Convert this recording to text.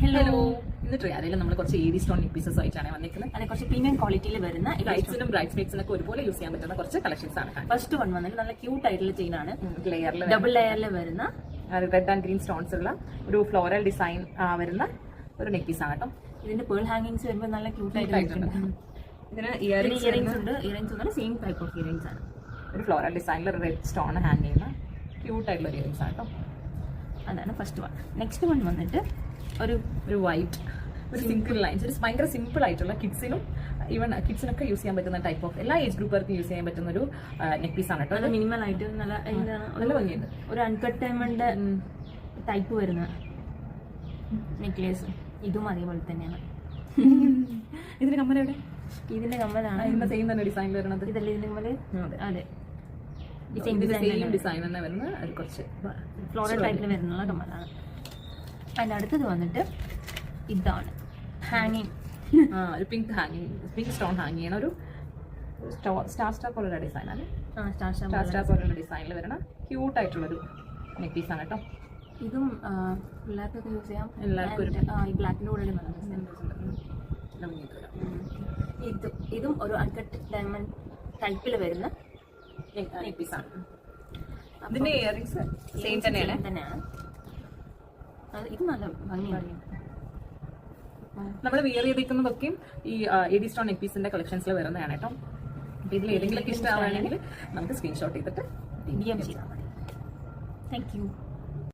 Hello. ഇന്ന് ട്രിയാലയിൽ നമ്മൾ കുറച്ച് AD സ്റ്റോൺ നെക്ക് പീസസ് ആയിട്ടാണ് വന്നിരിക്കുന്നത്. അത് കുറച്ച് പ്രീമിയം ക്വാളിറ്റിയിൽ വരുന്ന ബ്രൈഡ്സിനും ബ്രൈഡ്സ്മെയ്ഡ്സിനൊക്കെ ഒരുപോലെ യൂസ് ചെയ്യാൻ പറ്റുന്ന കുറച്ച് കളക്ഷൻസ് ആണ്. ഫസ്റ്റ് വൺ വന്നിട്ട് നല്ല ക്യൂട്ട് ആയിട്ടുള്ള ചെയിൻ ആണ്. ലെയറിൽ ഡബിൾ ലെയറിൽ വരുന്ന റെഡ് ആൻഡ് ഗ്രീൻ സ്റ്റോൺസ് ഉള്ള ഒരു ഫ്ലോറൽ ഡിസൈൻ വരുന്ന ഒരു നെക്ക് പീസ് ആണ് കേട്ടോ. ഇതിന്റെ പേൾ ഹാങ്ങിങ്സ് വരുമ്പോൾ നല്ല ക്യൂട്ട് ആയിട്ടുണ്ട്. ഇതിന് ഇയറിംഗ്സ് ഉണ്ട്. Earrings same type of earrings ആണ്. ഒരു ഫ്ലോറൽ ഡിസൈനിൽ റെഡ് സ്റ്റോൺ ഹാങ് ചെയ്യുന്ന ക്യൂട്ട് ആയിട്ടുള്ള ഒരു ഇയറിംഗ്സ് ആണ് കേട്ടോ. അതാണ് ഫസ്റ്റ് വൺ. നെക്സ്റ്റ് വൺ വന്നിട്ട് ഒരു വൈറ്റ് ഒരു സിംഗിൾ ലൈൻസ്, ഒരു ഭയങ്കര സിമ്പിൾ ആയിട്ടുള്ള കിഡ്സിനും ഈവൻ കിഡ്സിനൊക്കെ യൂസ് ചെയ്യാൻ പറ്റുന്ന ടൈപ്പ് ഓഫ് എല്ലാ ഏജ് ഗ്രൂപ്പുകാർക്കും യൂസ് ചെയ്യാൻ പറ്റുന്ന ഒരു നെക്ക് പീസ് ആണ് കേട്ടോ. നല്ല മിനിമൽ ആയിട്ട് നല്ല ഭംഗിയുണ്ട്. ഒരു അൺകട്ട് ഡയമണ്ട് ടൈപ്പ് വരുന്ന നെക്ലേസ്. ഇതും അതേപോലെ തന്നെയാണ്. ഇതിന്റെ കമ്മൽ എവിടെ? ഇതിന്റെ കമ്മലാണ് ഇതിന്റെ സെയിം തന്നെ ഡിസൈനിൽ വരുന്നത്. ഇതല്ലേ ഇതിന്റെ കമ്മല്? അതെ, സെയിം ഡിസൈൻ തന്നെ വരുന്ന ഒരു കുറച്ച് ഫ്ലോറൽ ടൈപ്പിൽ വരുന്ന കമ്മലാണ്. അതിന്റെ അടുത്തത് വന്നിട്ട് ഇതാണ് ഹാങ്ങിങ്. ഒരു പിങ്ക് സ്റ്റോൺ ഹാങ് ചെയ്യണ ഒരു സ്റ്റാർ പോലുള്ള ഡിസൈൻ ആണ്. സ്റ്റാർ പോലുള്ള ഡിസൈനിൽ വരുന്ന ക്യൂട്ട് ആയിട്ടുള്ളൊരു നെക്ക് പീസ് ആണ് കേട്ടോ. ഇതും പിള്ളേർക്കൊക്കെ യൂസ് ചെയ്യാം. എല്ലാവർക്കും ഈ ബ്ലാക്കിൻ്റെ കൂടെ ഇതും ഒരു അൺകട്ട് ഡയമണ്ട് ടൈപ്പിൽ വരുന്ന നെക്ക് പീസ് ആണ്. ഇതിന്റെ ഇയറിംഗ്സ് സെയിം തന്നെയാണ്. ഇത് നല്ല ഭംഗിയാണ്. നമ്മൾ വിയർ ചെയ്തിരിക്കുന്നതൊക്കെയും ഈ AD സ്റ്റോൺ നെക്ക് പീസിന്റെ കളക്ഷൻസിൽ വരുന്നതാണ് കേട്ടോ. അപ്പൊ ഇതിൽ ഏതെങ്കിലും ഇഷ്ടമാണെങ്കിൽ നമുക്ക് സ്ക്രീൻഷോട്ട് ചെയ്തിട്ട് DM ചെയ്താൽ മതി. Thank you.